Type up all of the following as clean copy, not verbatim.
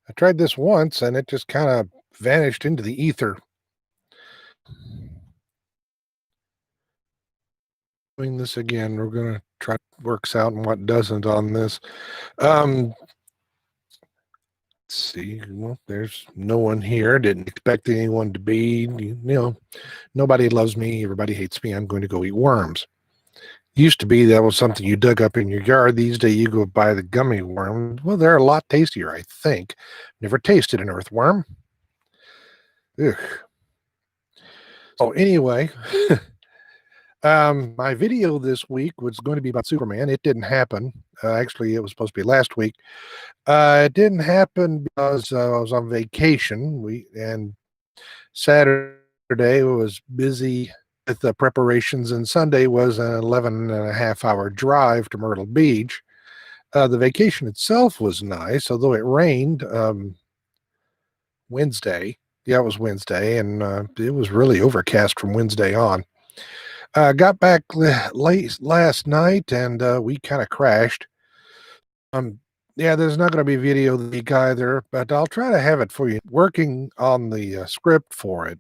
I tried this once and it just kind of vanished into the ether. Doing this again, we're going to try what works out and what doesn't on this. Let's see. Well, there's no one here. Didn't expect anyone to be. Nobody loves me. Everybody hates me. I'm going to go eat worms. Used to be that was something you dug up in your yard. These days you go buy the gummy worm. Well, they're a lot tastier, I think. Never tasted an earthworm. Ugh. So anyway, my video this week was going to be about Superman. It didn't happen. Actually, it was supposed to be last week. It didn't happen because I was on vacation. And Saturday was busy with the preparations, and Sunday was an 11.5 hour drive to Myrtle Beach. The vacation itself was nice, although it rained Wednesday. Yeah, it was Wednesday, and it was really overcast from Wednesday on. Got back late last night, and we kind of crashed. Yeah, there's not going to be video this week either, but I'll try to have it for you. Working on the script for it.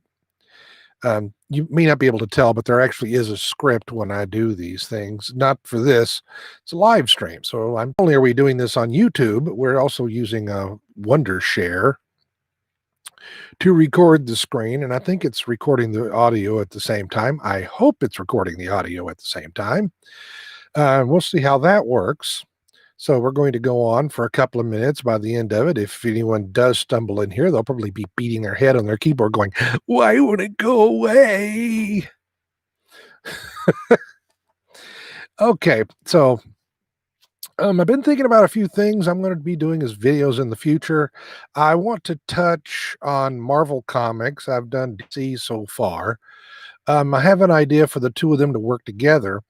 You may not be able to tell, but there actually is a script when I do these things. Not for this. It's a live stream. So not only are we doing this on YouTube, we're also using a Wondershare to record the screen, and I think it's recording the audio at the same time. I hope it's recording the audio at the same time. We'll see how that works. So we're going to go on for a couple of minutes. By the end of it, if anyone does stumble in here, they'll probably be beating their head on their keyboard going, "Why won't it go away?" Okay, so I've been thinking about a few things I'm going to be doing as videos in the future. I want to touch on Marvel Comics. I've done DC so far. I have an idea for the two of them to work together.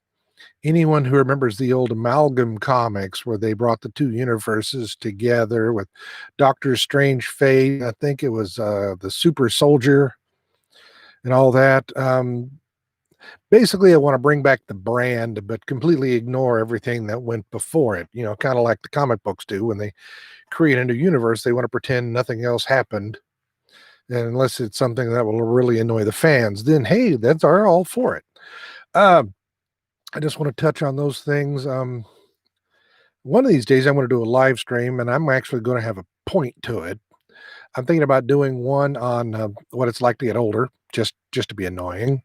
Anyone who remembers the old Amalgam comics where they brought the two universes together with Doctor Strange Fate, I think it was the Super Soldier and all that. Basically, I want to bring back the brand, but completely ignore everything that went before it. Kind of like the comic books do when they create a new universe. They want to pretend nothing else happened. And unless it's something that will really annoy the fans, then hey, that's all for it. I just want to touch on those things. One of these days, I'm going to do a live stream, and I'm actually going to have a point to it. I'm thinking about doing one on what it's like to get older, just to be annoying.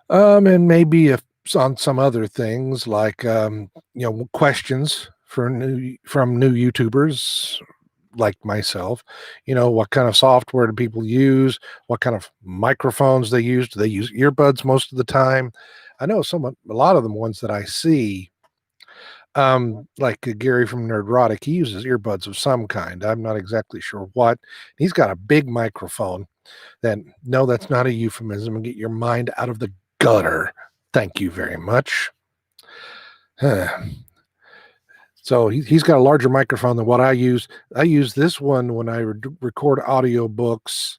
And maybe on some other things like questions from new YouTubers like myself. What kind of software do people use? What kind of microphones they use? Do they use earbuds most of the time? I know a lot of them ones that I see, like Gary from Nerdrotic, he uses earbuds of some kind. I'm not exactly sure what. He's got a big microphone. No, that's not a euphemism. And get your mind out of the gutter. Thank you very much. So he's got a larger microphone than what I use. I use this one when I record audiobooks,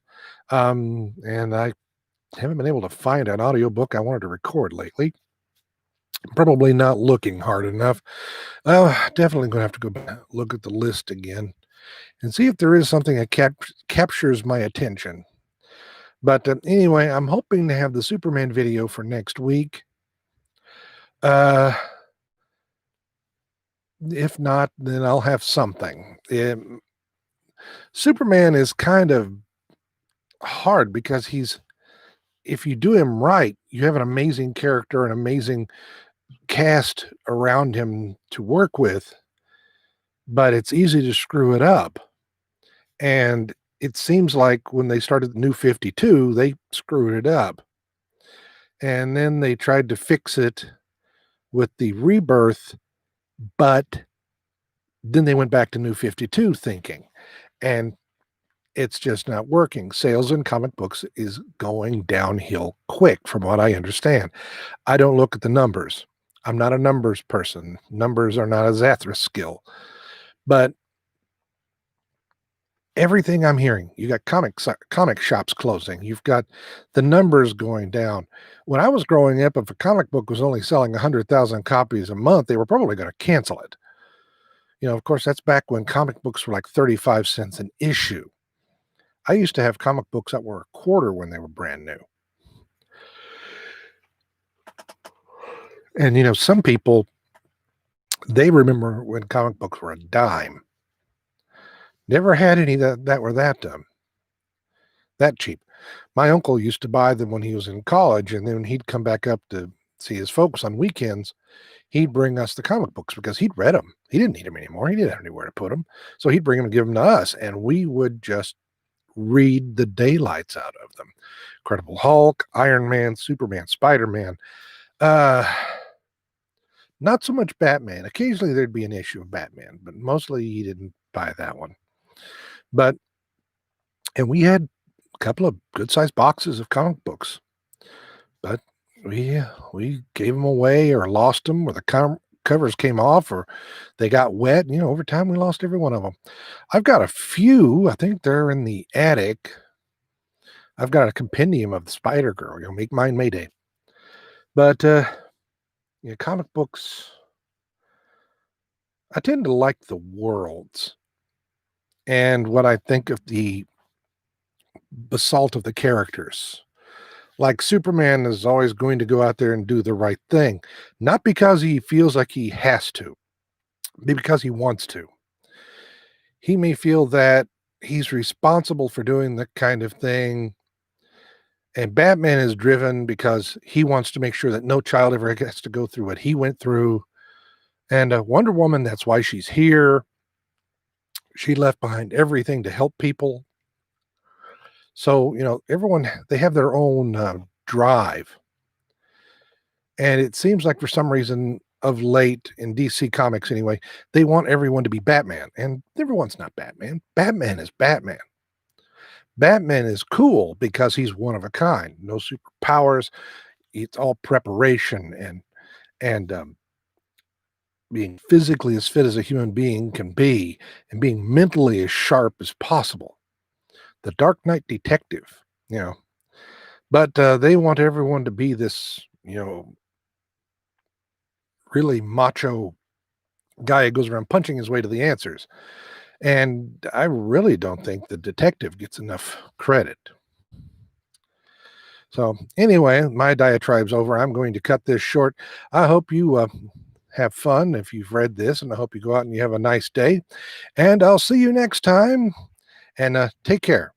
and I haven't been able to find an audiobook I wanted to record lately. Probably not looking hard enough. Definitely going to have to go back, look at the list again and see if there is something that captures my attention. But anyway, I'm hoping to have the Superman video for next week. If not, then I'll have something. Superman is kind of hard because if you do him right, you have an amazing character, an amazing cast around him to work with, but it's easy to screw it up. And it seems like when they started the New 52, they screwed it up. And then they tried to fix it with the Rebirth, but then they went back to New 52 thinking, and it's just not working. Sales in comic books is going downhill quick, from what I understand. I don't look at the numbers. I'm not a numbers person. Numbers are not a Zathras skill. But everything I'm hearing, you got comic shops closing. You've got the numbers going down. When I was growing up, if a comic book was only selling 100,000 copies a month, they were probably going to cancel it. Of course, that's back when comic books were like 35 cents an issue. I used to have comic books that were a quarter when they were brand new. And, some people, they remember when comic books were a dime. Never had any that were that cheap. My uncle used to buy them when he was in college, and then when he'd come back up to see his folks on weekends, he'd bring us the comic books because he'd read them. He didn't need them anymore. He didn't have anywhere to put them. So he'd bring them and give them to us, and we would just read the daylights out of them. Incredible Hulk, Iron Man, Superman, Spider-Man. Uh, Not so much Batman. Occasionally there'd be an issue of Batman, but mostly he didn't buy that one. But and we had a couple of good-sized boxes of comic books, but we gave them away or lost them, or the covers came off, or they got wet. Over time we lost every one of them. I've got a few. I think they're in the attic. I've got a compendium of the Spider Girl. Make mine Mayday. But comic books. I tend to like the worlds and what I think of the basalt of the characters. Like Superman is always going to go out there and do the right thing, not because he feels like he has to, but because he wants to. He may feel that he's responsible for doing the kind of thing, and Batman is driven because he wants to make sure that no child ever gets to go through what he went through. And Wonder Woman, that's why she's here. She left behind everything to help people. So, everyone, they have their own drive. And it seems like for some reason of late in DC Comics anyway, they want everyone to be Batman. And everyone's not Batman. Batman is Batman. Batman is cool because he's one of a kind. No superpowers. It's all preparation and being physically as fit as a human being can be, and being mentally as sharp as possible. The Dark Knight detective, but they want everyone to be this, really macho guy who goes around punching his way to the answers. And I really don't think the detective gets enough credit. So anyway, my diatribe's over. I'm going to cut this short. I hope you have fun if you've read this, and I hope you go out and you have a nice day. And I'll see you next time. And take care.